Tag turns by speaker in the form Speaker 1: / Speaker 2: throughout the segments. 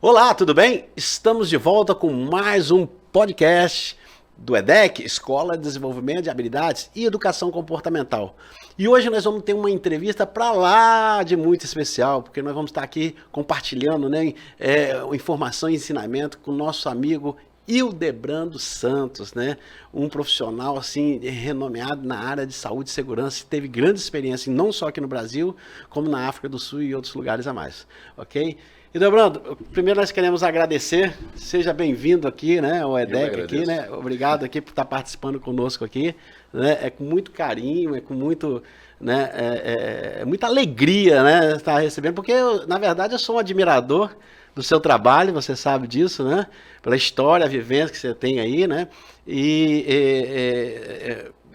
Speaker 1: Olá, tudo bem? Estamos de volta com mais um podcast do EDEC, Escola de Desenvolvimento de Habilidades e Educação Comportamental. E hoje nós vamos ter uma entrevista para lá de muito especial, porque nós vamos estar aqui compartilhando, informação e ensinamento com o nosso amigo Hildebrando Santos, né? Um profissional assim renomeado na área de saúde e segurança, que teve grande experiência não só aqui no Brasil, como na África do Sul e outros lugares a mais, ok? Hildebrando, primeiro nós queremos agradecer, seja bem-vindo aqui, né, ao EDEC aqui, né? Obrigado aqui por estar participando conosco aqui, né? É com muito carinho, é com muito, né, muita alegria, né, estar recebendo, porque na verdade eu sou um admirador do seu trabalho, você sabe disso, né? Pela história, a vivência que você tem aí, né?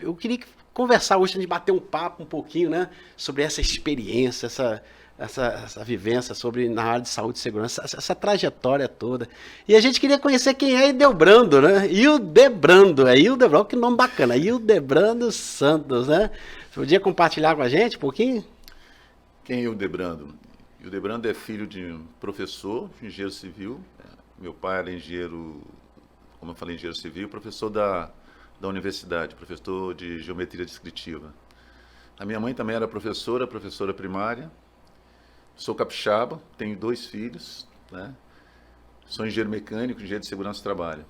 Speaker 1: Eu queria conversar hoje, a gente bater um papo um pouquinho, né? Sobre essa experiência, essa vivência sobre na área de saúde e segurança, essa trajetória toda. E a gente queria conhecer quem é Hildebrando, né? Hildebrando, que nome bacana, Hildebrando Santos, né? Você podia compartilhar com a gente um pouquinho?
Speaker 2: Quem é Hildebrando? Hildebrando é filho de um professor, engenheiro civil. Meu pai era engenheiro, como eu falei, engenheiro civil, professor da universidade, professor de geometria descritiva. A minha mãe também era professora primária. Sou capixaba, tenho 2 filhos, né? Sou engenheiro mecânico, engenheiro de segurança do trabalho.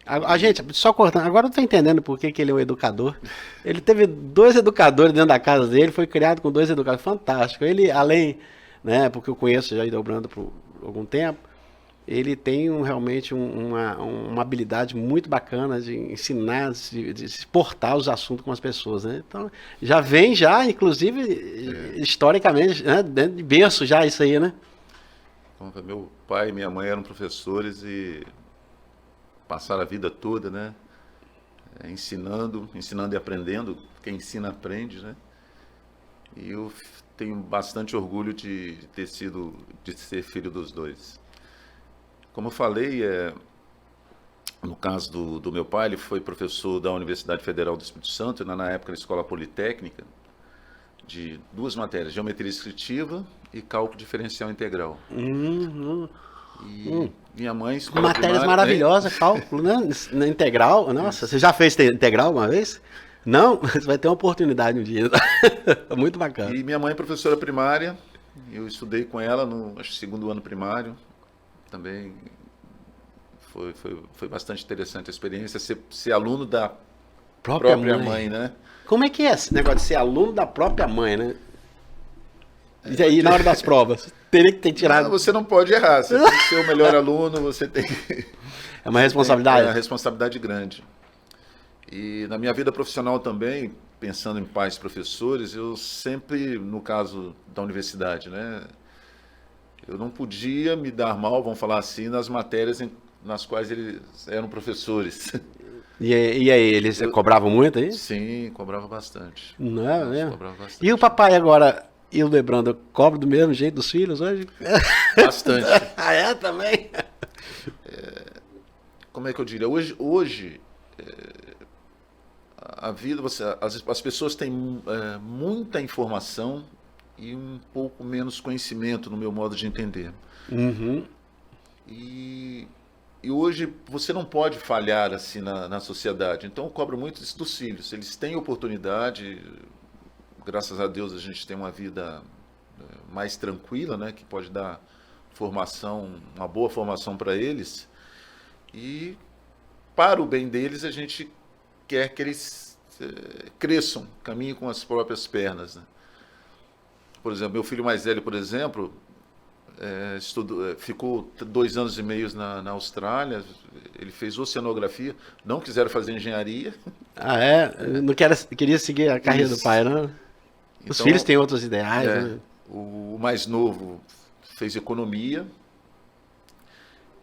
Speaker 1: A gente, só cortando, agora eu tô entendendo por que ele é um educador. Ele teve 2 educadores dentro da casa dele, foi criado com 2 educadores, fantástico. Ele, além, né, porque eu conheço já Hildebrando por algum tempo, ele tem realmente uma habilidade muito bacana de ensinar, de portar os assuntos com as pessoas, né? Então, já vem inclusive, historicamente, né, dentro de berço já isso aí, né?
Speaker 2: Então, meu pai e minha mãe eram professores e passaram a vida toda, né, ensinando e aprendendo. Quem ensina aprende, né? E eu tenho bastante orgulho de ser filho dos 2. Como eu falei, no caso do meu pai, ele foi professor da Universidade Federal do Espírito Santo, na época na Escola Politécnica, de 2 matérias, geometria descritiva e cálculo diferencial integral. E minha mãe, escola
Speaker 1: Matérias
Speaker 2: primária,
Speaker 1: maravilhosas, cálculo, né? Na integral, nossa, você já fez integral uma vez? Não? Você vai ter uma oportunidade um dia. Muito bacana.
Speaker 2: E minha mãe é professora primária, eu estudei com ela no acho, 2º ano primário. Também foi bastante interessante a experiência, ser aluno da própria mãe, né?
Speaker 1: Como é que é esse negócio de ser aluno da própria mãe, né? E aí, na hora das provas, teria que ter tirado...
Speaker 2: Não, você não pode errar, você tem que ser o melhor aluno, você tem...
Speaker 1: É uma responsabilidade?
Speaker 2: É uma responsabilidade grande. E na minha vida profissional também, pensando em pais professores, eu sempre, no caso da universidade, né? Eu não podia me dar mal, vamos falar assim, nas matérias nas quais eles eram professores.
Speaker 1: E aí, eles cobravam muito aí?
Speaker 2: Sim, cobrava bastante.
Speaker 1: Não é mesmo?
Speaker 2: Cobrava bastante.
Speaker 1: E o papai agora, Hildebrando, cobra do mesmo jeito dos filhos hoje?
Speaker 2: Bastante.
Speaker 1: Ah, é? Também?
Speaker 2: Como é que eu diria? Hoje a vida, as pessoas têm muita informação e um pouco menos conhecimento, no meu modo de entender. E hoje você não pode falhar assim na sociedade. Então eu cobro muito isso dos filhos. Eles têm oportunidade, graças a Deus a gente tem uma vida mais tranquila, né, que pode dar formação, uma boa formação para eles. E para o bem deles a gente quer que eles cresçam, caminhem com as próprias pernas, né? Por exemplo, meu filho mais velho, por exemplo, ficou 2 anos e meio na Austrália, ele fez oceanografia, não quiseram fazer engenharia.
Speaker 1: Ah, é? Não queria seguir a carreira do pai, não? Os filhos têm outros ideais, né?
Speaker 2: O mais novo fez economia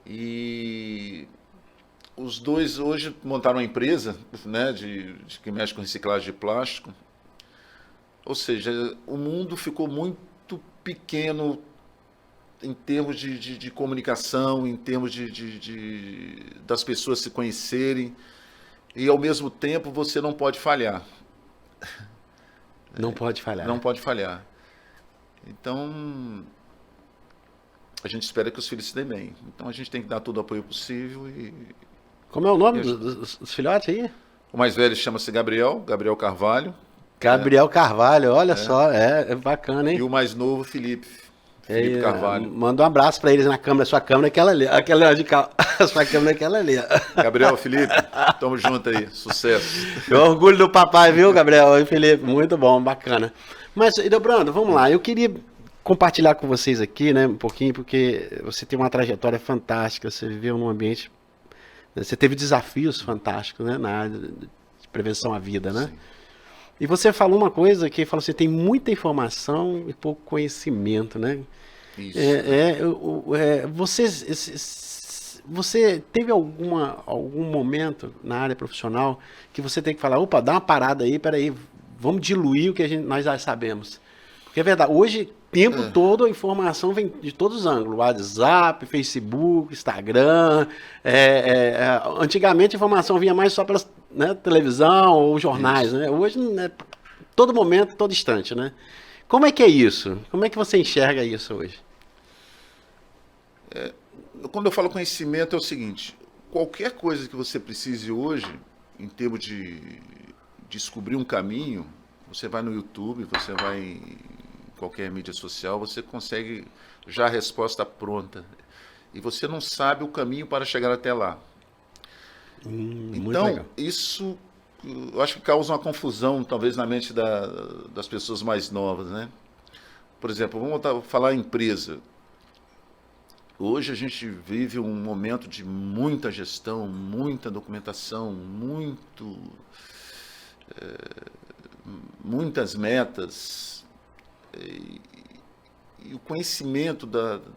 Speaker 2: e os 2 hoje montaram uma empresa, né, que mexe com reciclagem de plástico. Ou seja, o mundo ficou muito pequeno em termos de comunicação, em termos das pessoas se conhecerem, e ao mesmo tempo você não pode falhar.
Speaker 1: Não pode falhar.
Speaker 2: Não pode falhar. Então, a gente espera que os filhos se deem bem. Então a gente tem que dar todo o apoio possível.
Speaker 1: Como é o nome dos filhotes aí?
Speaker 2: O mais velho chama-se Gabriel Carvalho.
Speaker 1: Gabriel Carvalho, olha só, é bacana, hein?
Speaker 2: E o mais novo, Felipe Carvalho.
Speaker 1: Manda um abraço para eles na câmera, sua câmera é aquela ali, aquela de cá, sua câmera é aquela ali.
Speaker 2: Gabriel, Felipe, tamo junto aí, sucesso.
Speaker 1: Que orgulho do papai, viu, Gabriel e Felipe, muito bom, bacana. Mas, Hildebrando, vamos lá, eu queria compartilhar com vocês aqui, né, um pouquinho, porque você tem uma trajetória fantástica, você viveu num ambiente, você teve desafios fantásticos, né, na área de prevenção à vida, né? Sim. E você falou uma coisa que falou assim, tem muita informação e pouco conhecimento, né?
Speaker 2: Isso.
Speaker 1: Você teve algum momento na área profissional que você tem que falar, opa, dá uma parada aí, peraí, vamos diluir o que nós já sabemos. Porque é verdade, hoje, o tempo todo, a informação vem de todos os ângulos, WhatsApp, Facebook, Instagram, antigamente a informação vinha mais só pelas televisão ou jornais, né? Hoje, todo momento, todo instante, né? Como é que é isso? Como é que você enxerga isso hoje?
Speaker 2: Quando eu falo conhecimento é o seguinte, qualquer coisa que você precise hoje, em termos de descobrir um caminho, você vai no YouTube, você vai em qualquer mídia social, você consegue já a resposta pronta. E você não sabe o caminho para chegar até lá. Então, isso eu acho que causa uma confusão, talvez, na mente das pessoas mais novas, né? Por exemplo, vamos falar em empresa. Hoje a gente vive um momento de muita gestão, muita documentação, muitas metas. E o conhecimento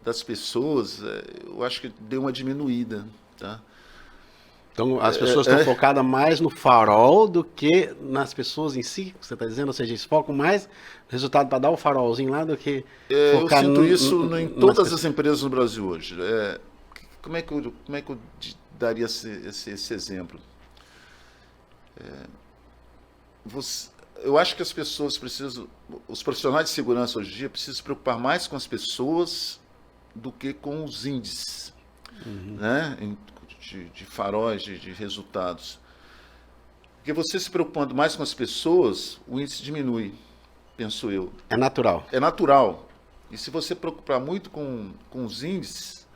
Speaker 2: das pessoas, eu acho que deu uma diminuída, tá?
Speaker 1: Então, as pessoas estão focadas mais no farol do que nas pessoas em si, você está dizendo? Ou seja, eles focam mais no resultado para dar o farolzinho lá do que focar
Speaker 2: eu sinto isso em todas as empresas no Brasil hoje. Como é que eu daria esse exemplo? Eu acho que as pessoas precisam, os profissionais de segurança hoje em dia precisam se preocupar mais com as pessoas do que com os índices, né? De faróis, de resultados. Porque você se preocupando mais com as pessoas, o índice diminui, penso eu.
Speaker 1: É natural.
Speaker 2: É natural. E se você preocupar muito com os índices,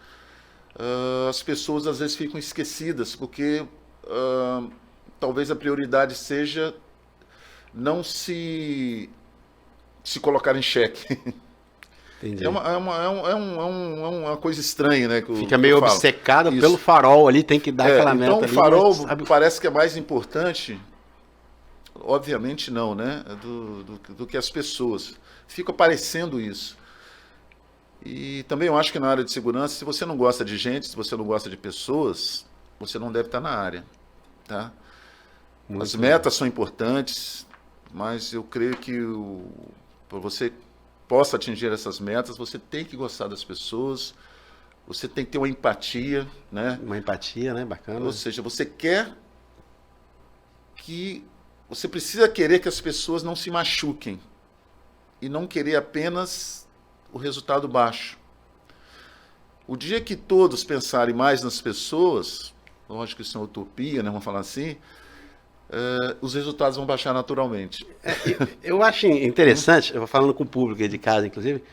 Speaker 2: as pessoas às vezes ficam esquecidas, porque talvez a prioridade seja não se colocar em xeque.
Speaker 1: Entendi.
Speaker 2: É uma coisa estranha, né?
Speaker 1: Fica meio obcecado pelo farol ali, tem que dar aquela meta.
Speaker 2: Então o farol parece que é mais importante, obviamente não, né? Do que as pessoas. Fica parecendo isso. E também eu acho que na área de segurança, se você não gosta de gente, se você não gosta de pessoas, você não deve estar na área, tá? As metas são importantes, mas eu creio que para você possa atingir essas metas, você tem que gostar das pessoas, você tem que ter uma empatia, né?
Speaker 1: Uma empatia, né? Bacana.
Speaker 2: Ou seja, você precisa querer que as pessoas não se machuquem e não querer apenas o resultado baixo. O dia que todos pensarem mais nas pessoas, lógico que isso é uma utopia, né? Vamos falar assim, os resultados vão baixar naturalmente.
Speaker 1: Eu acho interessante, eu vou falando com o público aí de casa, inclusive,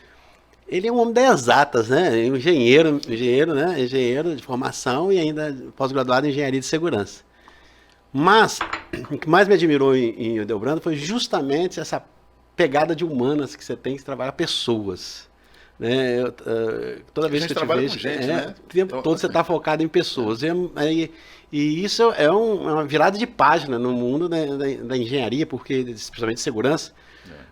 Speaker 1: ele é um homem das exatas, né? Engenheiro, né? Engenheiro de formação e ainda pós-graduado em engenharia de segurança. Mas o que mais me admirou em Hildebrando foi justamente essa pegada de humanas que você tem que trabalhar pessoas. Né? Toda vez que eu te vejo,
Speaker 2: né?
Speaker 1: O tempo todo você está focado em pessoas. E isso é uma virada de página no mundo da engenharia, porque, especialmente de segurança,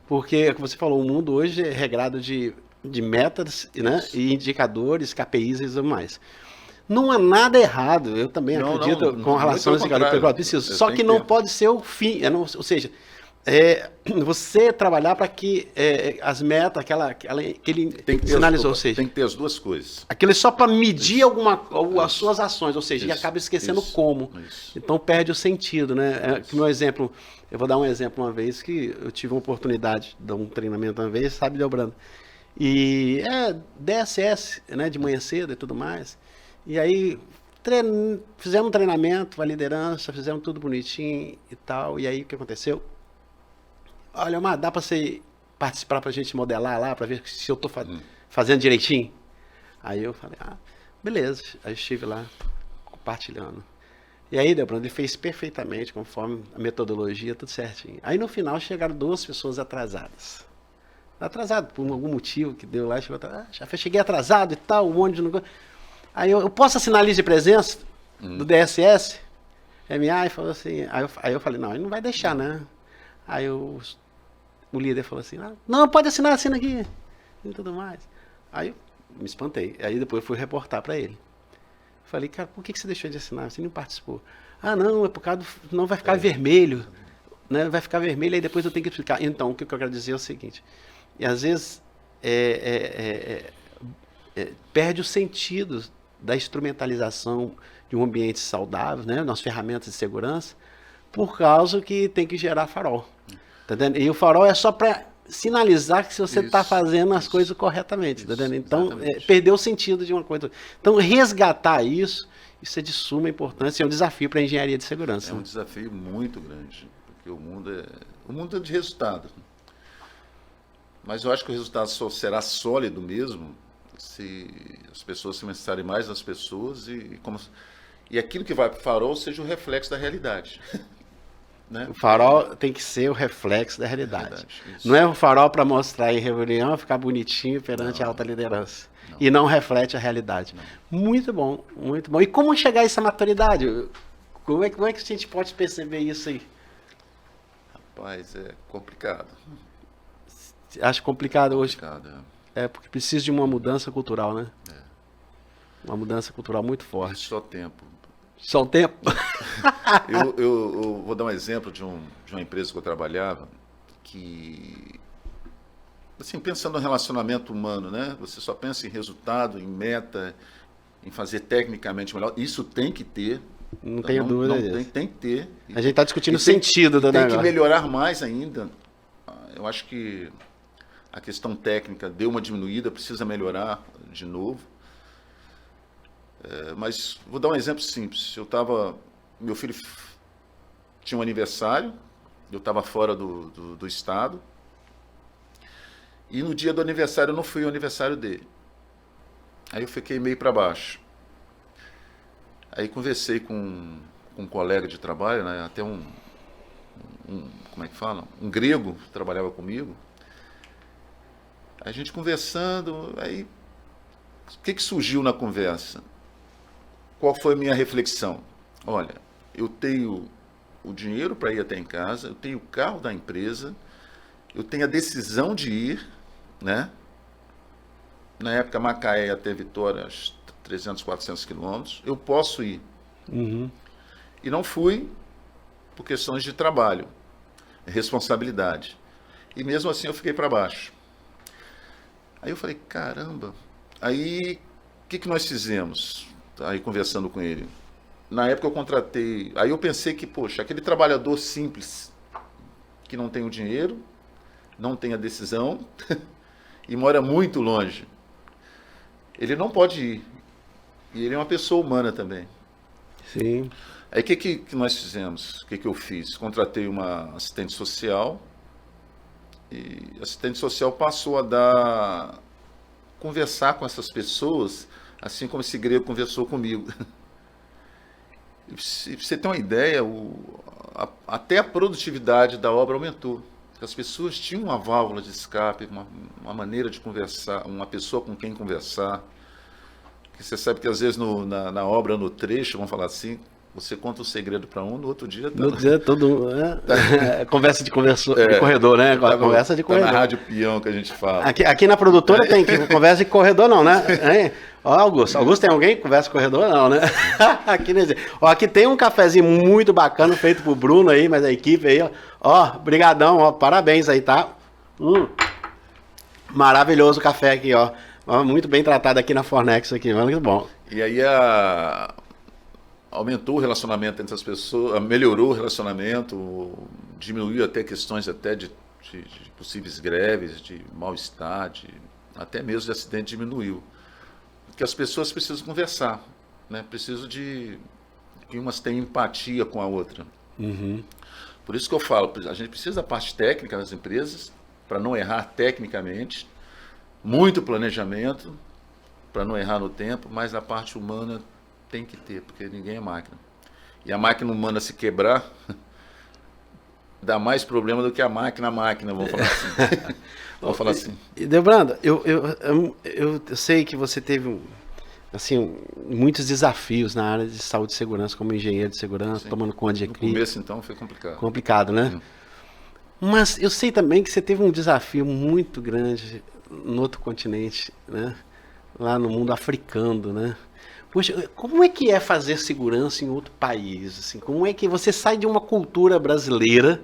Speaker 1: porque, como você falou, o mundo hoje é regrado de metas, né? E indicadores, KPIs e tudo mais. Não há nada errado, eu também acredito com relação a esse garoto preciso. Só que não pode ser o fim, ou seja, você trabalhar para que as metas, que ele sinalizou, ou seja,
Speaker 2: tem que ter as duas coisas.
Speaker 1: Aquilo é só para medir as suas ações, ou seja, e acaba esquecendo como. Então perde o sentido, né? Meu exemplo, eu vou dar um exemplo uma vez que eu tive uma oportunidade de dar um treinamento uma vez, sabe, Hildebrando? E DSS, né, de manhã cedo e tudo mais. E aí fizemos um treinamento para liderança, fizemos tudo bonitinho e tal. E aí o que aconteceu? Olha, mas dá para você participar para a gente modelar lá, para ver se eu estou fazendo direitinho? Aí eu falei, beleza. Aí eu estive lá compartilhando. E aí, Delbrando, ele fez perfeitamente, conforme a metodologia, tudo certinho. Aí no final chegaram 2 pessoas atrasadas. Atrasado por algum motivo que deu lá, cheguei atrasado e tal, um monte de... Aí eu posso assinar a lista de presença do DSS? MA, e falou assim, aí eu falei, não, ele não vai deixar, né? Aí o líder falou assim, não, pode assinar, assina aqui, e tudo mais. Aí eu me espantei, aí depois eu fui reportar para ele. Falei, cara, por que você deixou de assinar? Você não participou. Não, é por causa não vai ficar vermelho, né? Vai ficar vermelho, aí depois eu tenho que explicar. Então, o que eu quero dizer é o seguinte, e às vezes perde o sentido da instrumentalização de um ambiente saudável, né, nas ferramentas de segurança, por causa que tem que gerar farol. Tá entendendo? E o farol é só para sinalizar que se você está fazendo as coisas corretamente. Tá entendendo? Então, perdeu o sentido de uma coisa. Então, resgatar isso é de suma importância, é um desafio para a engenharia de segurança.
Speaker 2: É um desafio muito grande, porque o mundo é de resultados. Mas eu acho que o resultado só será sólido mesmo se as pessoas se pensarem mais nas pessoas e aquilo que vai para o farol seja o reflexo da realidade. Né?
Speaker 1: O farol tem que ser o reflexo da realidade. Não é o farol para mostrar em reunião, ficar bonitinho perante a alta liderança. Não. E não reflete a realidade. Não. Muito bom, muito bom. E como chegar a essa maturidade? Como é que a gente pode perceber isso aí?
Speaker 2: Rapaz, é complicado.
Speaker 1: Acho complicado hoje. Porque precisa de uma mudança cultural, né? Uma mudança cultural muito forte.
Speaker 2: Só tempo.
Speaker 1: Só o tempo?
Speaker 2: eu vou dar um exemplo de uma empresa que eu trabalhava, que, assim, pensando no relacionamento humano, né? Você só pensa em resultado, em meta, em fazer tecnicamente melhor. Isso tem que ter.
Speaker 1: Não tenho dúvida disso.
Speaker 2: Tem que ter.
Speaker 1: A gente está discutindo o sentido do negócio.
Speaker 2: Tem que melhorar mais ainda. Eu acho que a questão técnica deu uma diminuída, precisa melhorar de novo. Mas vou dar um exemplo simples. Meu filho tinha um aniversário, eu estava fora do estado, e no dia do aniversário eu não fui ao aniversário dele. Aí eu fiquei meio para baixo. Aí conversei com um colega de trabalho, né, até como é que fala? Um grego que trabalhava comigo. A gente conversando, aí o que surgiu na conversa? Qual foi a minha reflexão? Olha, eu tenho o dinheiro para ir até em casa, eu tenho o carro da empresa, eu tenho a decisão de ir, né? Na época, Macaé até Vitória, 300, 400 quilômetros, eu posso ir.
Speaker 1: Uhum.
Speaker 2: E não fui por questões de trabalho, responsabilidade. E mesmo assim eu fiquei para baixo. Aí eu falei, caramba. Aí, o que nós fizemos? Aí conversando com ele. Na época eu contratei... Aí eu pensei que, poxa, aquele trabalhador simples, que não tem o dinheiro, não tem a decisão e mora muito longe, ele não pode ir. E ele é uma pessoa humana também.
Speaker 1: Sim.
Speaker 2: Aí o que nós fizemos? O que eu fiz? Contratei uma assistente social e a assistente social passou a conversar com essas pessoas assim como esse grego conversou comigo. E pra você ter uma ideia, até a produtividade da obra aumentou. As pessoas tinham uma válvula de escape, uma maneira de conversar, uma pessoa com quem conversar. Porque você sabe que às vezes na obra, no trecho, vamos falar assim, você conta o segredo para um, no outro dia...
Speaker 1: No outro dia, conversa de corredor, né? Conversa de corredor.
Speaker 2: Na rádio peão que a gente fala.
Speaker 1: Aqui na produtora tem conversa de corredor não, né? Ó, Augusto, tem alguém que conversa de corredor não, né? Aqui tem um cafezinho muito bacana feito pro Bruno aí, mas a equipe aí, ó, brigadão, ó, parabéns aí, tá? Maravilhoso o café aqui, ó. Muito bem tratado aqui na Fornex aqui, muito bom.
Speaker 2: E aí aumentou o relacionamento entre as pessoas, melhorou o relacionamento, diminuiu até questões até de possíveis greves, de mal-estar, até mesmo de acidente diminuiu. Porque as pessoas precisam conversar, né? Precisam de que umas tenham empatia com a outra.
Speaker 1: Uhum.
Speaker 2: Por isso que eu falo, a gente precisa da parte técnica das empresas, para não errar tecnicamente, muito planejamento, para não errar no tempo, mas a parte humana tem que ter, porque ninguém é máquina. E a máquina humana se quebrar, dá mais problema do que a máquina, vamos falar assim. Vamos falar assim.
Speaker 1: Delbrando, eu sei que você teve assim, muitos desafios na área de saúde e segurança, como engenheiro de segurança,
Speaker 2: Sim.
Speaker 1: tomando conta de equipe.
Speaker 2: No começo, então, foi complicado.
Speaker 1: Complicado, né? Mas eu sei também que você teve um desafio muito grande no outro continente, né? Lá no mundo africano, né? Poxa, como é que é fazer segurança em outro país? Assim, como é que você sai de uma cultura brasileira,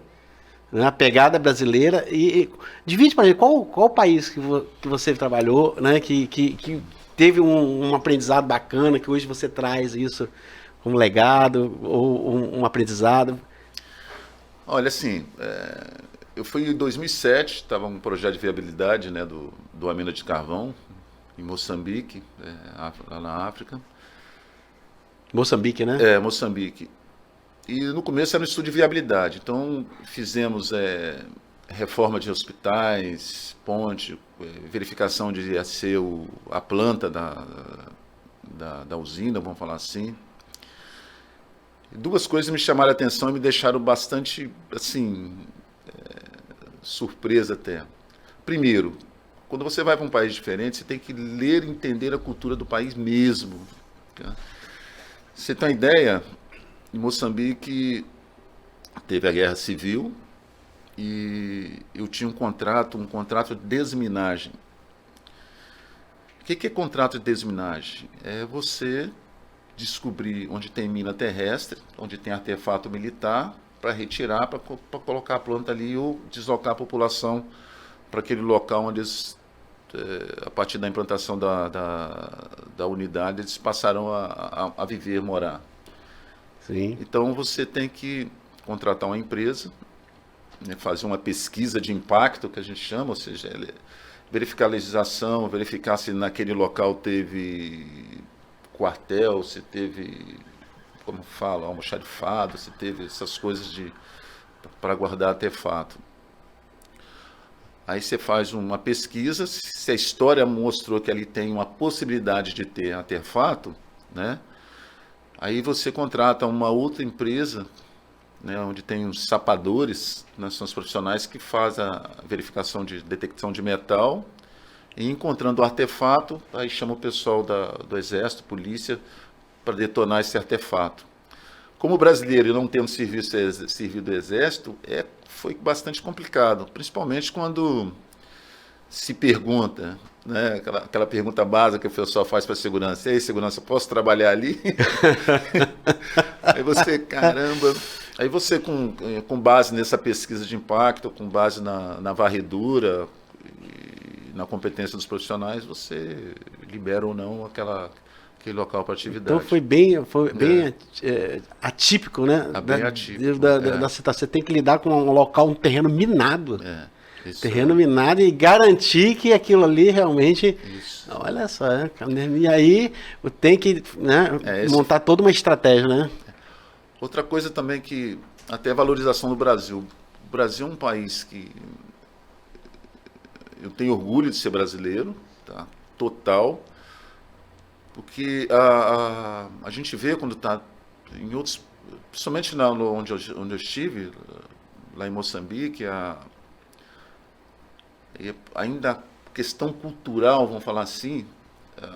Speaker 1: né, a pegada brasileira, e divide para mim qual país que você trabalhou, né, que teve um aprendizado bacana, que hoje você traz isso como legado ou um aprendizado?
Speaker 2: Olha, assim, eu fui em 2007, estava um projeto de viabilidade, né, do a mina de carvão, em Moçambique, lá na África.
Speaker 1: Moçambique, né?
Speaker 2: Moçambique. E no começo era um estudo de viabilidade, então fizemos reforma de hospitais, ponte, verificação de ia ser a planta da usina, vamos falar assim. Duas coisas me chamaram a atenção e me deixaram bastante, assim, surpresa até. Primeiro, quando você vai para um país diferente, você tem que ler e entender a cultura do país mesmo. Tá? Você tem uma ideia, em Moçambique teve a guerra civil e eu tinha um contrato de desminagem. O que é contrato de desminagem? É você descobrir onde tem mina terrestre, onde tem artefato militar, para retirar, para colocar a planta ali ou deslocar a população para aquele local onde eles, a partir da implantação da unidade, eles passarão a viver, morar.
Speaker 1: Sim.
Speaker 2: Então você tem que contratar uma empresa, né, fazer uma pesquisa de impacto, que a gente chama, ou seja, verificar a legislação, verificar se naquele local teve quartel, se teve, como fala, almoxarifado, se teve essas coisas para guardar artefato. Aí você faz uma pesquisa, se a história mostrou que ali tem uma possibilidade de ter artefato, né? Aí você contrata uma outra empresa, né, onde tem os sapadores, né, são os profissionais que fazem a verificação de detecção de metal, e encontrando o artefato, aí chama o pessoal do Exército, polícia, para detonar esse artefato. Como brasileiro não temos servido do Exército, foi bastante complicado, principalmente quando se pergunta, né, aquela pergunta básica que o pessoal faz para a segurança: ei, segurança, posso trabalhar ali? Aí você, caramba, aí você com base nessa pesquisa de impacto, com base na varredura, na competência dos profissionais, você libera ou não aquele local para atividade.
Speaker 1: Então foi bem atípico, né?
Speaker 2: Bem atípico.
Speaker 1: Da situação. Você tem que lidar com um local, um terreno minado.
Speaker 2: Terreno
Speaker 1: minado e garantir que aquilo ali realmente...
Speaker 2: Isso.
Speaker 1: Olha só, e aí tem que, né, montar toda uma estratégia, né?
Speaker 2: Outra coisa também que, até a valorização do Brasil. O Brasil é um país que eu tenho orgulho de ser brasileiro, tá? Total, porque a gente vê quando está em outros, principalmente onde eu estive, lá em Moçambique, ainda a questão cultural, vamos falar assim,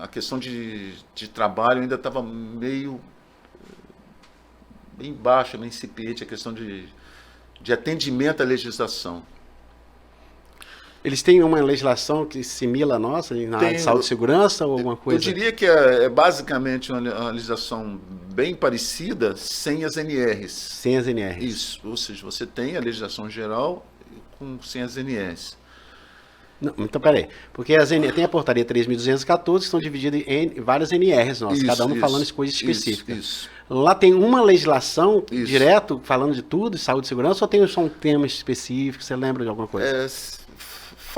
Speaker 2: a questão de trabalho ainda estava meio bem baixa, meio incipiente, a questão de atendimento à legislação.
Speaker 1: Eles têm uma legislação que simila a nossa na área de saúde e segurança ou alguma coisa?
Speaker 2: Eu diria que é basicamente uma legislação bem parecida, sem as NRs.
Speaker 1: Sem as NRs.
Speaker 2: Isso, ou seja, você tem a legislação geral sem as NRs.
Speaker 1: Não, então, peraí, porque tem a portaria 3.214, que estão divididas em várias NRs nossas, cada uma falando de coisas específicas.
Speaker 2: Isso.
Speaker 1: Lá tem uma legislação direto falando de tudo, de saúde e segurança, ou tem só um tema específico? Você lembra de alguma coisa?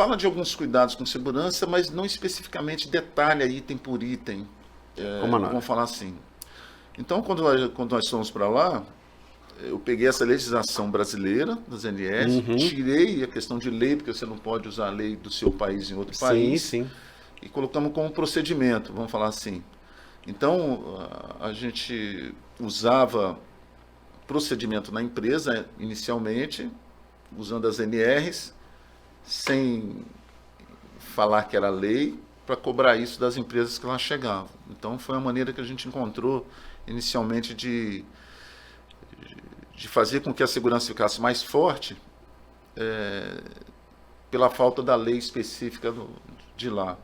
Speaker 2: fala de alguns cuidados com segurança, mas não especificamente detalha item por item. Vamos falar assim. Então, quando nós fomos para lá, eu peguei essa legislação brasileira das NRs, tirei a questão de lei, porque você não pode usar a lei do seu país em outro país,
Speaker 1: sim.
Speaker 2: E colocamos como procedimento, vamos falar assim. Então, a gente usava procedimento na empresa, inicialmente, usando as NRs, sem falar que era lei, para cobrar isso das empresas que lá chegavam. Então, foi a maneira que a gente encontrou, inicialmente, de fazer com que a segurança ficasse mais forte, pela falta da lei específica de lá.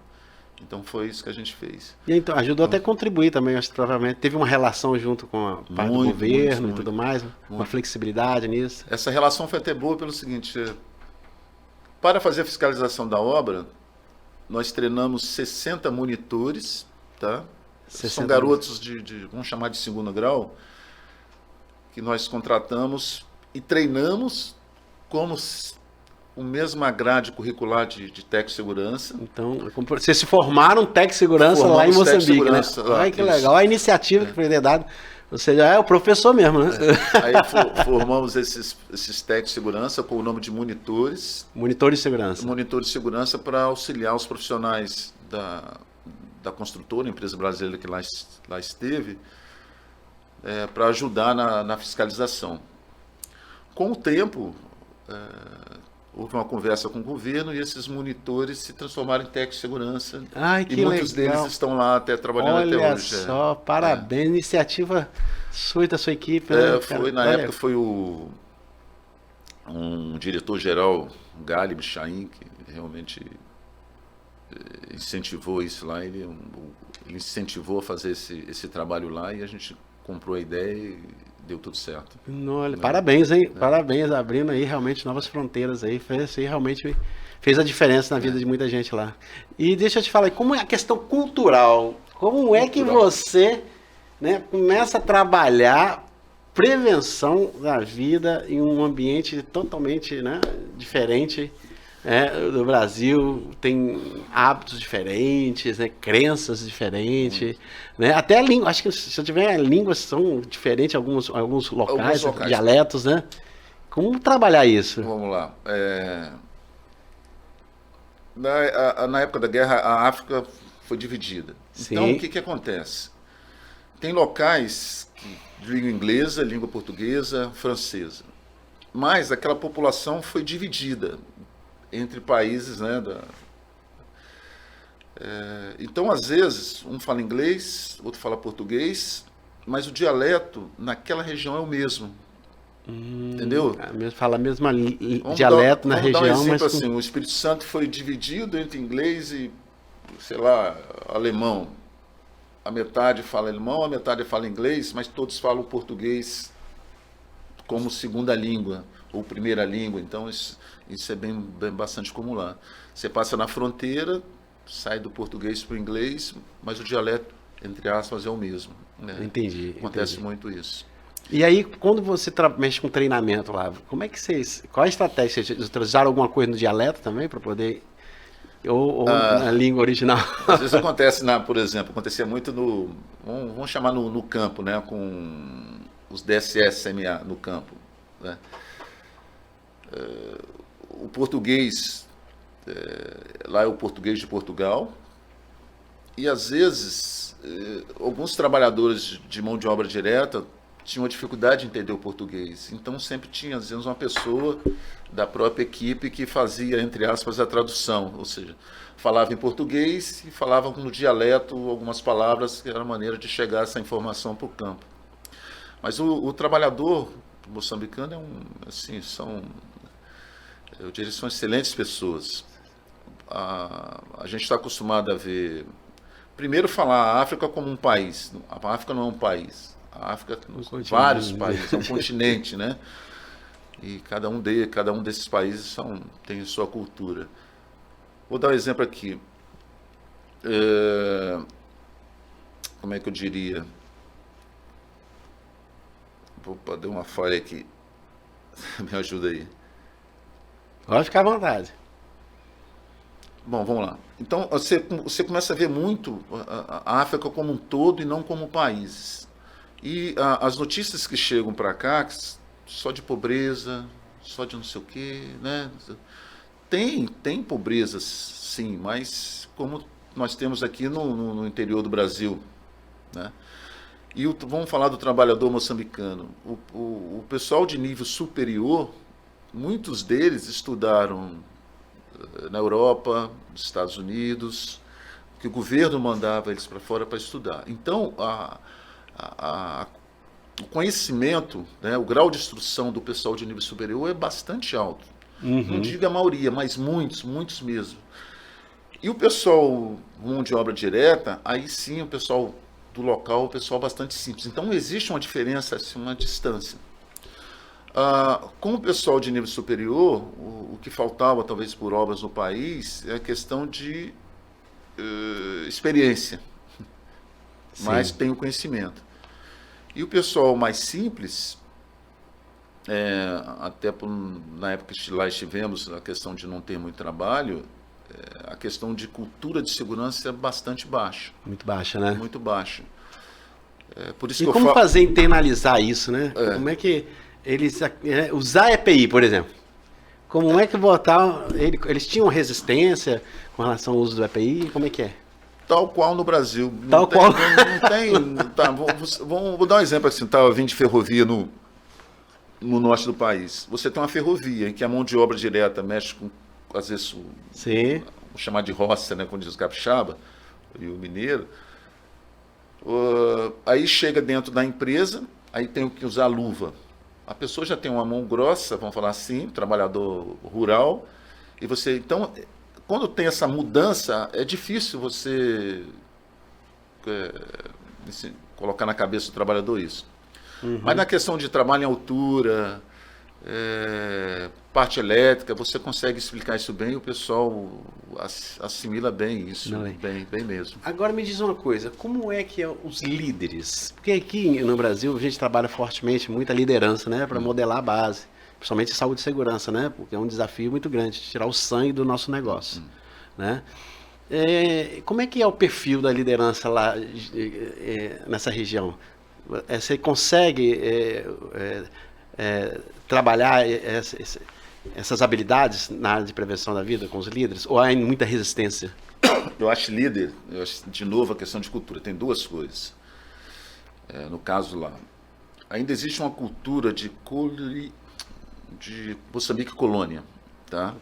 Speaker 2: Então foi isso que a gente fez.
Speaker 1: E então ajudou até a contribuir também, acho que provavelmente teve uma relação junto com a parte do governo e tudo mais, uma flexibilidade nisso.
Speaker 2: Essa relação foi até boa pelo seguinte, para fazer a fiscalização da obra, nós treinamos 60 monitores, tá? 60 São garotos vamos chamar de segundo grau, que nós contratamos e treinamos como a mesma grade curricular de Tec Segurança.
Speaker 1: Então, vocês se formaram Tec Segurança lá em Moçambique, né? Ai, que legal. A iniciativa que foi dada, ou seja, é o professor mesmo, né?
Speaker 2: Aí formamos esses Tec Segurança com o nome de monitores.
Speaker 1: Monitores de segurança.
Speaker 2: Monitores de segurança para auxiliar os profissionais da construtora, empresa brasileira que lá esteve, para ajudar na fiscalização. Com o tempo, houve uma conversa com o governo e esses monitores se transformaram em Tec Segurança.
Speaker 1: Ai, que
Speaker 2: legal. E muitos deles estão lá trabalhando até hoje.
Speaker 1: Olha só, parabéns. Iniciativa sua e da sua equipe.
Speaker 2: Na época foi um diretor-geral, Galib Chaim, que realmente incentivou isso lá. Ele incentivou a fazer esse trabalho lá e a gente comprou a ideia e deu tudo certo.
Speaker 1: Olha, parabéns, hein? Parabéns, abrindo aí realmente novas fronteiras aí. Realmente fez a diferença na vida de muita gente lá. E deixa eu te falar, como é a questão cultural? Como é que você, né, começa a trabalhar prevenção da vida em um ambiente totalmente, né, diferente do Brasil, tem hábitos diferentes, né, crenças diferentes, né, até a língua, acho que se eu tiver línguas são diferentes em alguns locais, dialetos, né? Como trabalhar isso?
Speaker 2: Vamos lá. Na época da guerra, a África foi dividida.
Speaker 1: Sim.
Speaker 2: Então, o que acontece? Tem locais de língua inglesa, língua portuguesa, francesa. Mas aquela população foi dividida entre países, né? Então, às vezes, um fala inglês, outro fala português, mas o dialeto naquela região é o mesmo. Entendeu?
Speaker 1: Fala a mesma dialeto na região.
Speaker 2: Vamos dar um exemplo assim, o Espírito Santo foi dividido entre inglês e, sei lá, alemão. A metade fala alemão, a metade fala inglês, mas todos falam português como segunda língua ou primeira língua. Então isso é bem bastante comum lá. Você passa na fronteira, sai do português para o inglês, mas o dialeto, entre aspas, é o mesmo. Né?
Speaker 1: Entendi.
Speaker 2: Acontece muito isso.
Speaker 1: E aí, quando você mexe com treinamento lá, como é que qual a estratégia? Vocês usaram alguma coisa no dialeto também para poder... Ou na língua original?
Speaker 2: Às vezes acontece, por exemplo, acontecia muito vamos chamar no campo, né, com os DSS, SMA no campo. Né? O português, lá é o português de Portugal, e às vezes alguns trabalhadores de mão de obra direta tinham uma dificuldade de entender o português. Então sempre tinha, às vezes, uma pessoa da própria equipe que fazia, entre aspas, a tradução, ou seja, falava em português e falava no dialeto algumas palavras, que era a maneira de chegar essa informação para o campo. Mas o trabalhador moçambicano eu diria, são excelentes pessoas. A gente está acostumado a ver, primeiro falar a África como um país. A África não é um país. A África tem vários países, é um continente, né? E cada um desses países tem sua cultura. Vou dar um exemplo aqui. Como é que eu diria? Opa, deu uma falha aqui. Me ajuda aí.
Speaker 1: Pode ficar à vontade.
Speaker 2: Bom, vamos lá. Então, você começa a ver muito a África como um todo e não como países. E as notícias que chegam para cá, só de pobreza, só de não sei o quê, né? Tem pobrezas, sim, mas como nós temos aqui no interior do Brasil, né? E vamos falar do trabalhador moçambicano. O pessoal de nível superior, muitos deles estudaram na Europa, nos Estados Unidos, que o governo mandava eles para fora para estudar. Então, o conhecimento, né, o grau de instrução do pessoal de nível superior é bastante alto. Não digo a maioria, mas muitos mesmo. E o pessoal, mão de obra direta, aí sim o pessoal do local, o pessoal bastante simples. Então existe uma diferença, assim, uma distância. Com o pessoal de nível superior, o que faltava talvez por obras no país é a questão de experiência, mas tem o conhecimento. E o pessoal mais simples, até na época que lá estivemos, a questão de não ter muito trabalho, a questão de cultura de segurança é bastante baixa.
Speaker 1: Muito baixa, né?
Speaker 2: Muito baixa. Por isso
Speaker 1: E
Speaker 2: que
Speaker 1: como fazer internalizar isso, né? Como é que eles... usar EPI, por exemplo. Como é que botar... Eles tinham resistência com relação ao uso do EPI? Como é que é?
Speaker 2: Tal qual no Brasil.
Speaker 1: Tal qual.
Speaker 2: Não tem... Tá, vou dar um exemplo assim. Estava vindo de ferrovia no norte do país. Você tem uma ferrovia em que a mão de obra direta mexe com, às vezes,
Speaker 1: Sim.
Speaker 2: Vou chamar de roça, né, como diz o capixaba e o mineiro. Aí chega dentro da empresa, aí tem que usar luva. A pessoa já tem uma mão grossa, vamos falar assim, trabalhador rural, e você... Então, quando tem essa mudança, é difícil você colocar na cabeça do trabalhador isso. Mas na questão de trabalho em altura, parte elétrica, você consegue explicar isso bem e o pessoal assimila bem isso, bem mesmo.
Speaker 1: Agora me diz uma coisa, como é que é os líderes? Porque aqui no Brasil a gente trabalha fortemente, muita liderança, né, para modelar a base, principalmente saúde e segurança, né, porque é um desafio muito grande, tirar o sangue do nosso negócio, né? Como é que é o perfil da liderança lá nessa região? Você consegue trabalhar essas habilidades na área de prevenção da vida com os líderes? Ou há muita resistência?
Speaker 2: Eu acho de novo, a questão de cultura. Tem duas coisas. No caso lá, ainda existe uma cultura de Moçambique colônia. Tá?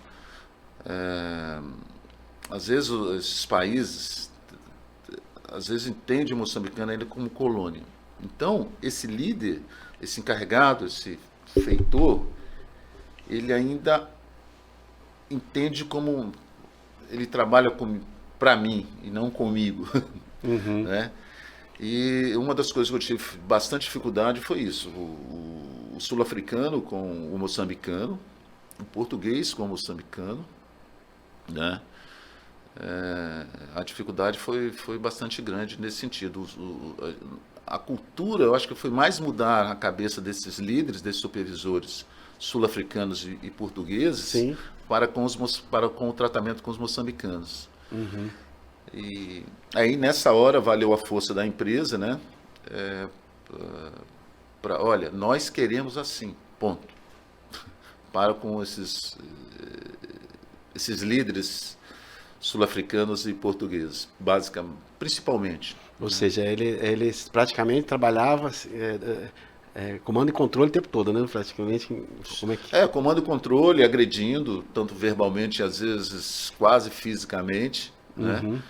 Speaker 2: Às vezes esses países, às vezes entendem o moçambicano ainda como colônia. Então, esse líder, esse encarregado, esse feitor, ele ainda entende como ele trabalha para mim e não comigo. Né? E uma das coisas que eu tive bastante dificuldade foi isso, o sul-africano com o moçambicano, o português com o moçambicano, né? A dificuldade foi bastante grande nesse sentido. A cultura, eu acho que foi mais mudar a cabeça desses líderes, desses supervisores sul-africanos e portugueses para com o tratamento com os moçambicanos. E aí, nessa hora, valeu a força da empresa, né? Olha, nós queremos assim, ponto. Para com esses líderes sul-africanos e portugueses, basicamente, principalmente.
Speaker 1: Ou seja, eles praticamente trabalhavam comando e controle o tempo todo, né? Praticamente, como é que...
Speaker 2: comando e controle, agredindo, tanto verbalmente, às vezes quase fisicamente, né?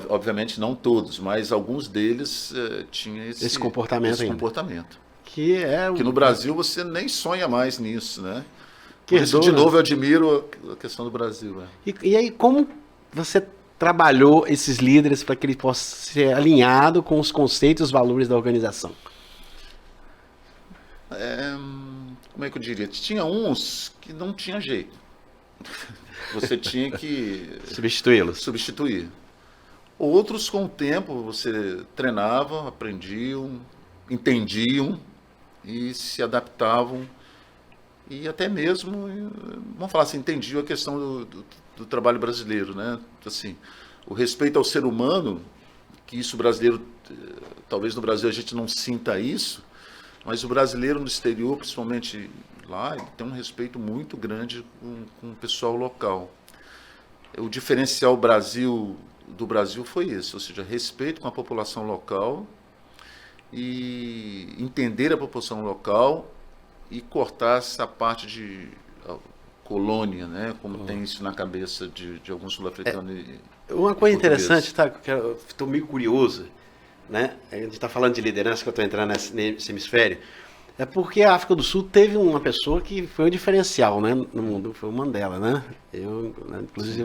Speaker 2: Obviamente não todos, mas alguns deles tinham esse comportamento. Que no Brasil você nem sonha mais nisso, né? Por isso, de novo, eu admiro a questão do Brasil.
Speaker 1: E aí, como você trabalhou esses líderes para que ele possa ser alinhado com os conceitos e os valores da organização?
Speaker 2: Como é que eu diria? Tinha uns que não tinha jeito. Você tinha que substituir. Outros, com o tempo, você treinava, aprendiam, entendiam e se adaptavam e até mesmo, vamos falar assim, entendiam a questão do trabalho brasileiro, né? Assim, o respeito ao ser humano, que isso brasileiro, talvez no Brasil a gente não sinta isso, mas o brasileiro no exterior, principalmente lá, ele tem um respeito muito grande com o pessoal local. O diferencial do Brasil foi esse, ou seja, respeito com a população local e entender a população local e cortar essa parte de colônia, né? Como tem isso na cabeça de alguns sul-africanos.
Speaker 1: Uma coisa interessante, tá? Que eu estou meio curioso, né? A gente está falando de liderança, que eu estou entrando nesse hemisfério. É porque a África do Sul teve uma pessoa que foi um diferencial, né, no mundo, foi o Mandela, né? Inclusive,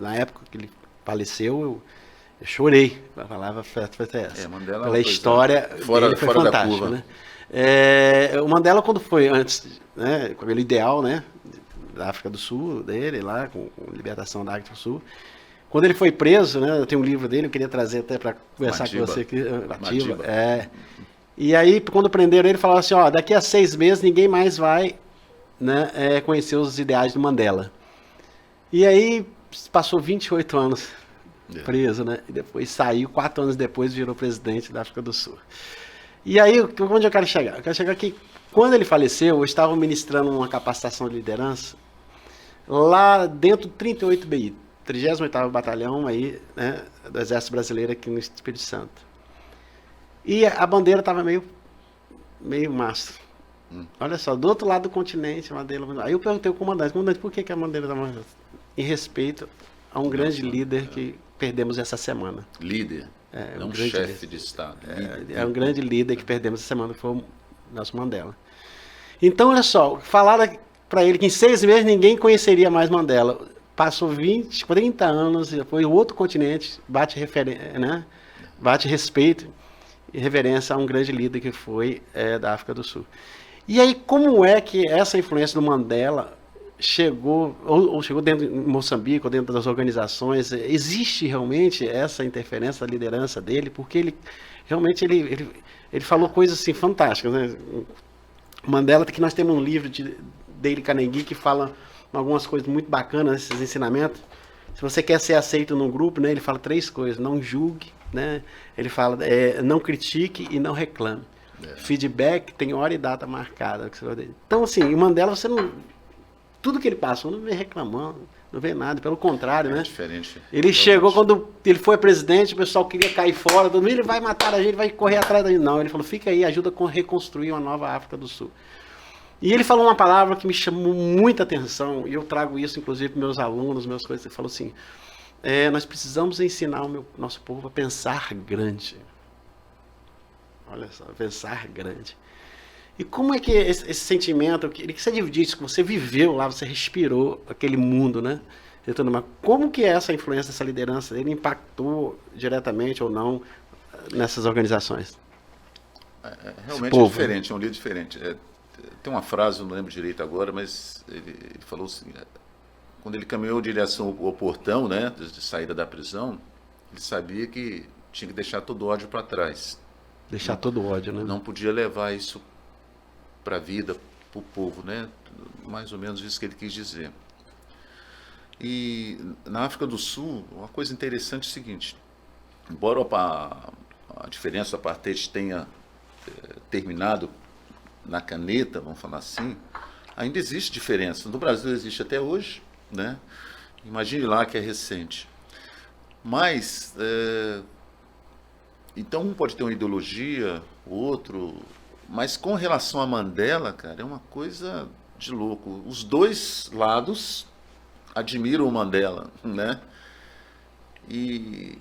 Speaker 1: na época que ele faleceu, eu chorei. A palavra foi essa.
Speaker 2: Mandela
Speaker 1: pela história dele, foi fantástica, né? O Mandela, quando foi antes, né, com aquele ideal, né, da África do Sul, dele lá, com libertação da África do Sul, quando ele foi preso, né, eu tenho um livro dele, eu queria trazer até para conversar
Speaker 2: Madiba.
Speaker 1: com você aqui, Madiba. E aí, quando prenderam ele, falaram assim, ó, daqui a 6 meses ninguém mais vai, né, conhecer os ideais do Mandela. E aí, passou 28 anos preso, né, e depois saiu, 4 anos depois virou presidente da África do Sul. E aí, onde eu quero chegar? Eu quero chegar que, quando ele faleceu, eu estava ministrando uma capacitação de liderança lá dentro do 38 BI, 38º Batalhão aí, né, do Exército Brasileiro aqui no Espírito Santo. E a bandeira estava meio mastro. Olha só, do outro lado do continente, a bandeira. Aí eu perguntei ao comandante, por que a bandeira estava mastro? Em respeito a um grande líder que perdemos essa semana.
Speaker 2: Líder, não chefe de Estado.
Speaker 1: É um grande líder que perdemos essa semana, que foi o Nelson Mandela. Então, olha só, falaram para ele que em 6 meses ninguém conheceria mais Mandela. Passou 20, 30 anos, foi o outro continente, bate respeito e reverência a um grande líder que foi da África do Sul. E aí, como é que essa influência do Mandela chegou, ou chegou dentro de Moçambique, ou dentro das organizações? Existe realmente essa interferência da liderança dele? Porque ele realmente ele falou coisas assim fantásticas, né? O Mandela, que nós temos um livro de Dale Carnegie que fala algumas coisas muito bacanas, esses ensinamentos. Se você quer ser aceito num grupo, né, ele fala 3 coisas: não julgue, né? Ele fala não critique e não reclame. Feedback tem hora e data marcada. Então, assim, o Mandela, você não... Tudo que ele passou, não vê reclamando, não vê nada, pelo contrário, né?
Speaker 2: Diferente.
Speaker 1: Ele chegou, quando ele foi presidente, o pessoal queria cair fora, todo mundo, ele vai matar a gente, vai correr atrás da gente. Não, ele falou, fica aí, ajuda a reconstruir uma nova África do Sul. E ele falou uma palavra que me chamou muita atenção, e eu trago isso, inclusive, para meus alunos, meus coisas. Ele falou assim, nós precisamos ensinar o nosso povo a pensar grande. Olha só, pensar grande. E como é que esse sentimento, eu queria que você dividisse, que você viveu lá, você respirou aquele mundo, né? Mas como que essa influência, essa liderança dele impactou diretamente ou não nessas organizações?
Speaker 2: Realmente é diferente, é um líder diferente. Tem uma frase, eu não lembro direito agora, mas ele falou assim, quando ele caminhou em direção ao portão, né, de saída da prisão, ele sabia que tinha que deixar todo o ódio para trás.
Speaker 1: Deixar todo o ódio, né?
Speaker 2: Não podia levar isso para a vida, para o povo, né? Mais ou menos isso que ele quis dizer. E na África do Sul, uma coisa interessante é o seguinte, embora a diferença do apartheid tenha terminado na caneta, vamos falar assim, ainda existe diferença. No Brasil existe até hoje, né? Imagine lá que é recente. Mas, então um pode ter uma ideologia, o outro... Mas com relação a Mandela, cara, é uma coisa de louco. Os dois lados admiram o Mandela, né? E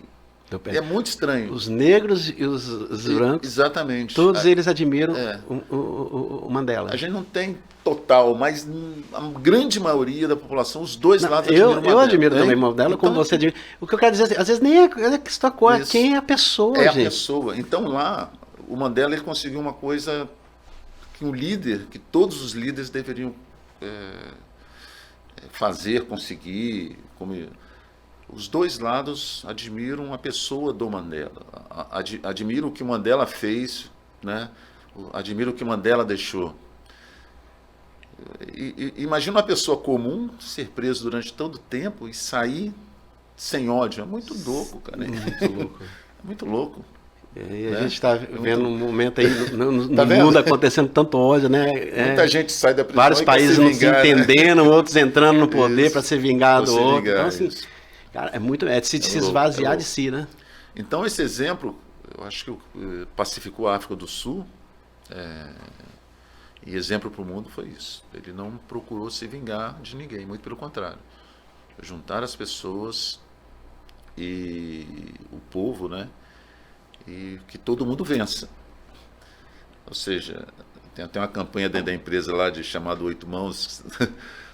Speaker 2: é muito estranho.
Speaker 1: Os negros e os brancos,
Speaker 2: exatamente.
Speaker 1: Todos eles admiram o Mandela.
Speaker 2: A gente não tem total, mas a grande maioria da população, os dois lados admiram o Mandela.
Speaker 1: Eu admiro também o Mandela, então, como você admira. O que eu quero dizer, às vezes nem é questão coisa, quem é a pessoa, gente.
Speaker 2: É a pessoa. Então lá, o Mandela ele conseguiu uma coisa que um líder, que todos os líderes deveriam fazer, conseguir. Os dois lados admiram a pessoa do Mandela, admiram o que o Mandela fez, né? Admiram o que o Mandela deixou. Imagina uma pessoa comum ser preso durante tanto tempo e sair sem ódio. É muito louco, cara.
Speaker 1: Muito louco.
Speaker 2: É muito louco.
Speaker 1: E
Speaker 2: né?
Speaker 1: a gente está vendo um momento aí no
Speaker 2: Tá vendo?
Speaker 1: mundo acontecendo tanto ódio, né?
Speaker 2: Muita gente sai da prisão
Speaker 1: Vários
Speaker 2: e quer
Speaker 1: países não se
Speaker 2: vingar, né?
Speaker 1: entendendo, outros entrando no poder
Speaker 2: Isso.
Speaker 1: para se vingar do
Speaker 2: Pra se
Speaker 1: outro.
Speaker 2: vingar,
Speaker 1: Então, assim,
Speaker 2: isso.
Speaker 1: cara, é de se
Speaker 2: louco,
Speaker 1: esvaziar
Speaker 2: é
Speaker 1: de
Speaker 2: louco.
Speaker 1: si, né?
Speaker 2: Então, esse exemplo, eu acho que pacificou a África do Sul, e exemplo para o mundo foi isso. Ele não procurou se vingar de ninguém, muito pelo contrário. Juntar as pessoas e o povo, né? E que todo mundo vença. Ou seja, tem até uma campanha dentro da empresa lá chamada Oito Mãos,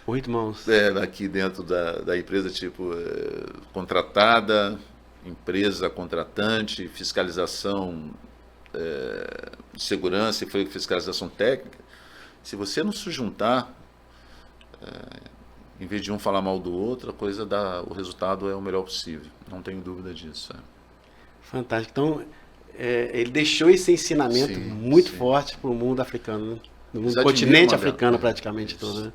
Speaker 1: 8 mãos.
Speaker 2: aqui dentro da empresa, tipo, contratada, empresa contratante, fiscalização, segurança e fiscalização técnica. Se você não se juntar, em vez de um falar mal do outro, o resultado é o melhor possível. Não tenho dúvida disso.
Speaker 1: Fantástico. Então, ele deixou esse ensinamento
Speaker 2: Sim,
Speaker 1: muito
Speaker 2: sim.
Speaker 1: forte para o mundo africano, né? No
Speaker 2: Eles
Speaker 1: continente
Speaker 2: admiram
Speaker 1: africano
Speaker 2: Mandela.
Speaker 1: praticamente
Speaker 2: Isso.
Speaker 1: todo, né?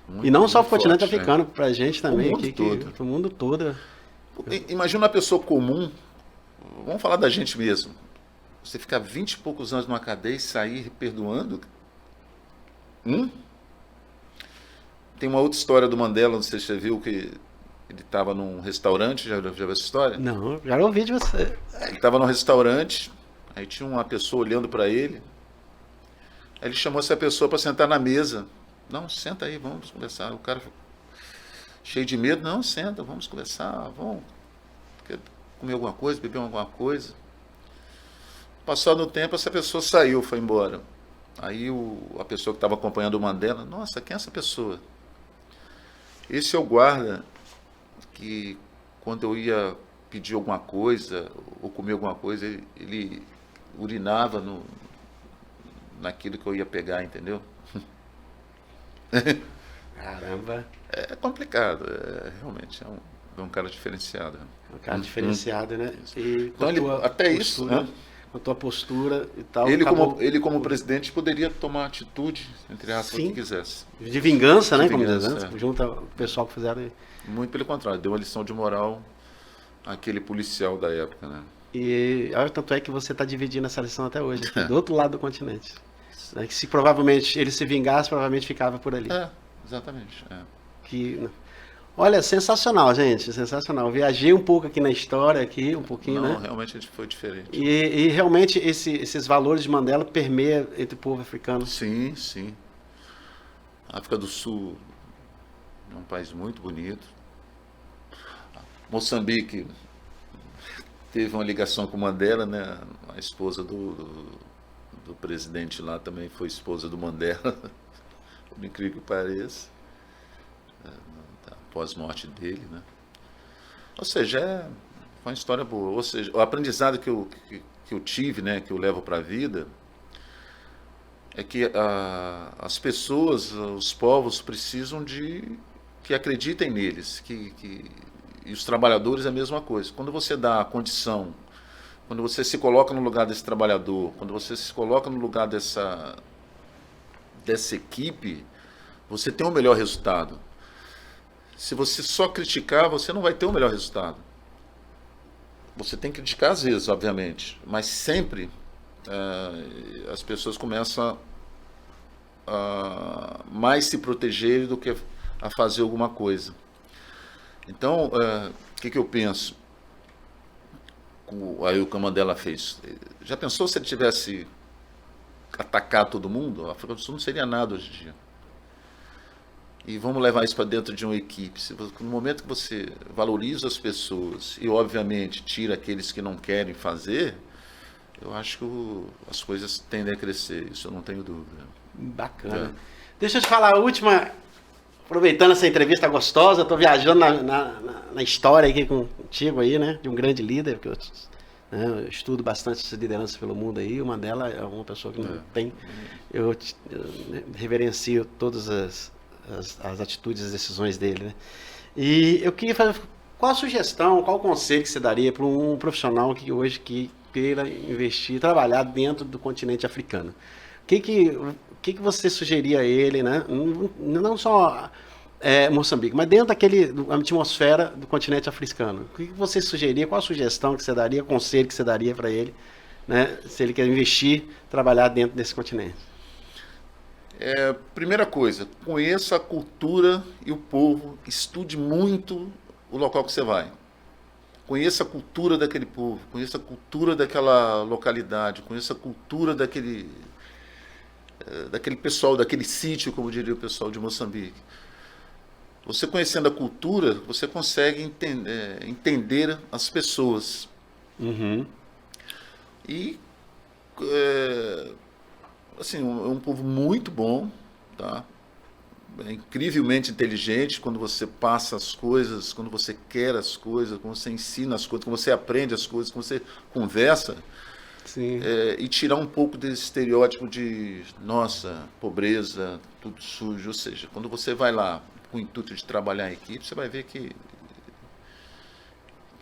Speaker 2: Muito,
Speaker 1: E não só
Speaker 2: muito
Speaker 1: para o continente
Speaker 2: forte,
Speaker 1: africano, para a gente também,
Speaker 2: mundo todo.
Speaker 1: para o mundo todo.
Speaker 2: Imagina uma pessoa comum, vamos falar da gente mesmo. Você ficar 20 e poucos anos numa cadeia e sair perdoando. Tem uma outra história do Mandela, não sei se você viu, que ele estava num restaurante, já viu essa história?
Speaker 1: Não, já ouvi de você.
Speaker 2: Ele estava num restaurante, aí tinha uma pessoa olhando para ele, aí ele chamou essa pessoa para sentar na mesa. Não, senta aí, vamos conversar. O cara cheio de medo, não, senta, vamos conversar, vamos comer alguma coisa, beber alguma coisa. Passado o tempo, essa pessoa saiu, foi embora. Aí a pessoa que estava acompanhando o Mandela, nossa, quem é essa pessoa? Esse é o guarda que, quando eu ia pedir alguma coisa ou comer alguma coisa, ele urinava naquilo que eu ia pegar, entendeu?
Speaker 1: Caramba,
Speaker 2: É complicado, realmente é um cara diferenciado.
Speaker 1: um cara diferenciado, né? E
Speaker 2: Então até isso, né?
Speaker 1: Com a tua postura e tal.
Speaker 2: Ele como presidente poderia tomar atitude, entre aspas,
Speaker 1: Sim.
Speaker 2: que quisesse.
Speaker 1: De vingança,
Speaker 2: De
Speaker 1: né?
Speaker 2: vingança,
Speaker 1: Como diz, né? Junto ao pessoal que fizeram.
Speaker 2: Muito pelo contrário, deu uma lição de moral àquele policial da época, né?
Speaker 1: E olha, tanto é que você está dividindo essa lição até hoje, aqui, do outro lado do continente. Né? Que se provavelmente ele se vingasse, provavelmente ficava por ali.
Speaker 2: Exatamente.
Speaker 1: Olha, sensacional, gente, sensacional. Viajei um pouco aqui na história, um pouquinho,
Speaker 2: Não,
Speaker 1: né?
Speaker 2: realmente foi diferente.
Speaker 1: E realmente esses valores de Mandela permeiam entre o povo africano.
Speaker 2: Sim, sim. A África do Sul é um país muito bonito. Moçambique teve uma ligação com Mandela, né? A esposa do presidente lá também foi esposa do Mandela, por incrível que pareça, após a morte dele, né? Ou seja, foi uma história boa. Ou seja, o aprendizado que eu tive, né, que eu levo para a vida, é que as pessoas, os povos precisam que acreditem neles, e os trabalhadores é a mesma coisa. Quando você dá a condição, quando você se coloca no lugar desse trabalhador, quando você se coloca no lugar dessa equipe, você tem o melhor resultado. Se você só criticar, você não vai ter o melhor resultado. Você tem que criticar às vezes, obviamente, mas sempre as pessoas começam a mais se proteger do que a fazer alguma coisa. Então, o que eu penso? Aí o que o Mandela fez. Já pensou se ele tivesse atacado todo mundo? A África do Sul não seria nada hoje em dia. E vamos levar isso para dentro de uma equipe. No momento que você valoriza as pessoas e, obviamente, tira aqueles que não querem fazer, eu acho que as coisas tendem a crescer. Isso eu não tenho dúvida.
Speaker 1: Bacana. Deixa eu te falar a última. Aproveitando essa entrevista gostosa, estou viajando na história aqui contigo aí, né? De um grande líder, porque eu estudo bastante essa liderança pelo mundo aí. O Mandela é uma pessoa que não tem. Eu reverencio todas as atitudes, as decisões dele, né? E eu queria fazer, qual a sugestão, qual o conselho que você daria para um profissional que hoje queira investir, trabalhar dentro do continente africano? que você sugeria a ele, né? Não só Moçambique, mas dentro da atmosfera do continente africano. O que você sugeria? Qual a sugestão que você daria, conselho que você daria para ele, né? Se ele quer investir, trabalhar dentro desse continente?
Speaker 2: Primeira coisa, conheça a cultura e o povo, estude muito o local que você vai. Conheça a cultura daquele povo, conheça a cultura daquela localidade, conheça a cultura daquele pessoal, daquele sítio, como diria o pessoal de Moçambique. Você conhecendo a cultura, você consegue entender as pessoas.
Speaker 1: Uhum.
Speaker 2: E assim, é um povo muito bom, tá? É incrivelmente inteligente quando você passa as coisas, quando você quer as coisas, quando você ensina as coisas, quando você aprende as coisas, quando você conversa.
Speaker 1: Sim.
Speaker 2: E tirar um pouco desse estereótipo de, nossa, pobreza, tudo sujo. Ou seja, quando você vai lá com o intuito de trabalhar em equipe, você vai ver que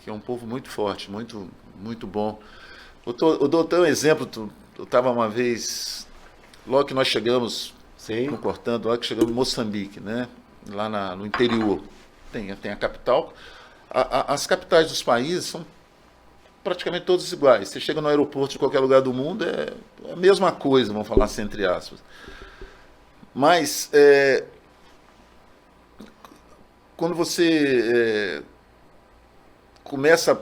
Speaker 2: é um povo muito forte, muito, muito bom. Eu dou até um exemplo. Eu estava uma vez, logo que nós chegamos, cortando, logo que chegamos em Moçambique, né? Lá no interior. Tem a capital. As capitais dos países são praticamente todas iguais. Você chega no aeroporto de qualquer lugar do mundo, é a mesma coisa, vamos falar assim, entre aspas. Mas, quando você começa a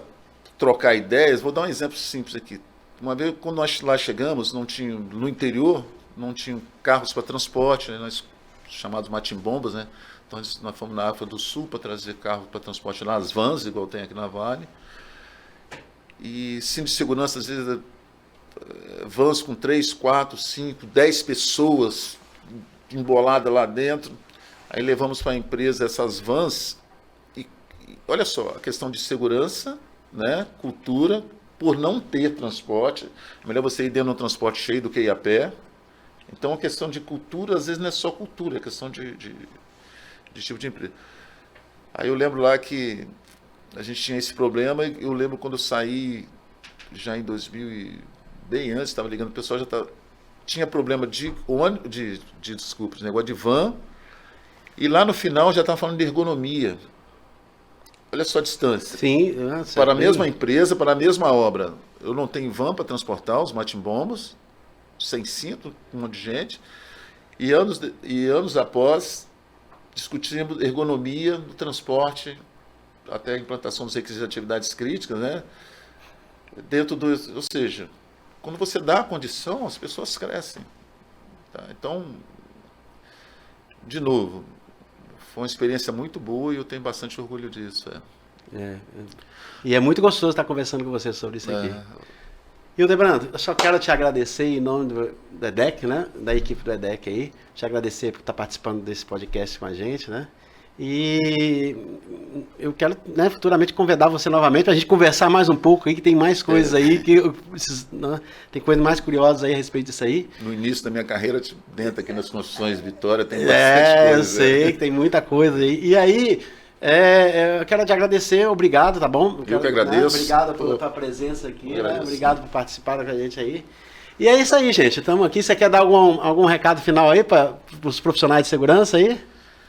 Speaker 2: trocar ideias, vou dar um exemplo simples aqui. Uma vez, quando nós lá chegamos, no interior, não tinham carros para transporte, né, chamados matimbombas, né? Então nós fomos na África do Sul para trazer carro para transporte lá, as vans, igual tem aqui na Vale. E cinto de segurança, às vezes, vans com 3, 4, 5, 10 pessoas emboladas lá dentro. Aí levamos para a empresa essas vans e olha só, a questão de segurança, né, cultura, por não ter transporte. É melhor você ir dentro de um transporte cheio do que ir a pé. Então, a questão de cultura, às vezes, não é só cultura, é questão de tipo de empresa. Aí eu lembro lá que a gente tinha esse problema, e eu lembro quando eu saí, já em 2000, bem antes, estava ligando, o pessoal já tinha problema de negócio de van, e lá no final já estava falando de ergonomia. Olha só a distância.
Speaker 1: Sim,
Speaker 2: para a mesma empresa, para a mesma obra. Eu não tenho van para transportar os matimbombos, sem cinto, um monte de gente. E anos após, discutimos ergonomia do transporte, até a implantação dos requisitos de atividades críticas, né? Ou seja, quando você dá a condição, as pessoas crescem. Tá? Então, de novo, foi uma experiência muito boa e eu tenho bastante orgulho disso.
Speaker 1: E é muito gostoso estar conversando com você sobre isso aqui. Hildebrando, eu só quero te agradecer em nome do EDEC, né? Da equipe do EDEC aí. Te agradecer por estar participando desse podcast com a gente, né? E eu quero, né, futuramente convidar você novamente para a gente conversar mais um pouco aí, que tem mais coisas aí, tem coisas mais curiosas aí a respeito disso aí.
Speaker 2: No início da minha carreira, dentro aqui nas construções Vitória, tem bastante coisa.
Speaker 1: Eu sei que tem muita coisa aí. E aí, eu quero te agradecer, obrigado, tá bom?
Speaker 2: Eu que agradeço. Né,
Speaker 1: obrigado pela tua presença aqui, né? Obrigado por participar com a gente aí. E é isso aí, gente, estamos aqui. Você quer dar algum recado final aí para os profissionais de segurança aí?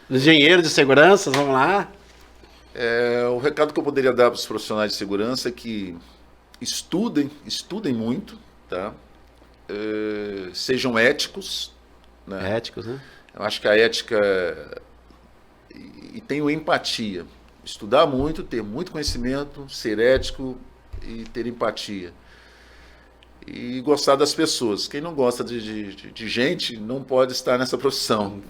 Speaker 1: Os engenheiros de segurança, vamos lá.
Speaker 2: O recado que eu poderia dar para os profissionais de segurança é que estudem muito, tá? Sejam éticos. Né?
Speaker 1: Éticos, né?
Speaker 2: Eu acho que a ética e tenham empatia. Estudar muito, ter muito conhecimento, ser ético e ter empatia. E gostar das pessoas. Quem não gosta de gente não pode estar nessa profissão.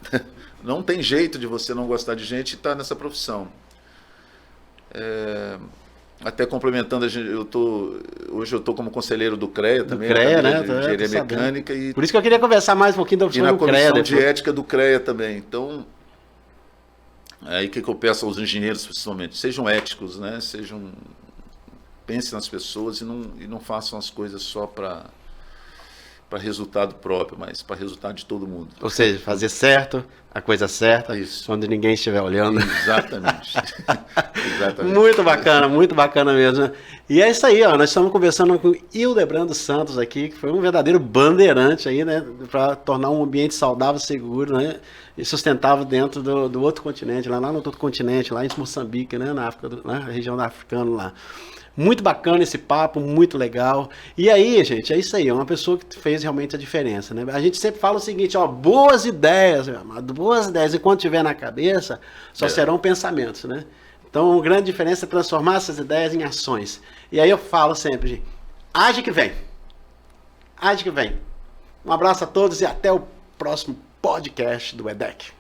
Speaker 2: Não tem jeito de você não gostar de gente e estar nessa profissão. Até complementando, hoje eu estou como conselheiro do CREA também.
Speaker 1: Do CREA, né?
Speaker 2: De engenharia mecânica.
Speaker 1: Por isso que eu queria conversar mais um pouquinho da
Speaker 2: profissão do CREA. E na comissão de ética do CREA também. Então, aí o que eu peço aos engenheiros, principalmente? Sejam éticos, né? Pensem nas pessoas e não façam as coisas só para para resultado próprio, mas para resultado de todo mundo.
Speaker 1: Ou seja, fazer certo, a coisa certa,
Speaker 2: Isso.
Speaker 1: quando ninguém estiver olhando.
Speaker 2: Exatamente. Exatamente.
Speaker 1: Muito bacana mesmo, né? E é isso aí, ó. Nós estamos conversando com Hildebrando Santos aqui, que foi um verdadeiro bandeirante aí, né? Para tornar um ambiente saudável, seguro, né? E sustentável dentro do outro continente, lá no outro continente, lá em Moçambique, né? Na África, na região da Africana lá. Muito bacana esse papo, muito legal. E aí, gente, é isso aí, é uma pessoa que fez realmente a diferença, né? A gente sempre fala o seguinte, ó, boas ideias, meu amado, boas ideias, e quando tiver na cabeça, só serão pensamentos, né? Então, a grande diferença é transformar essas ideias em ações. E aí eu falo sempre, gente, age que vem. Age que vem. Um abraço a todos e até o próximo podcast do EDEC.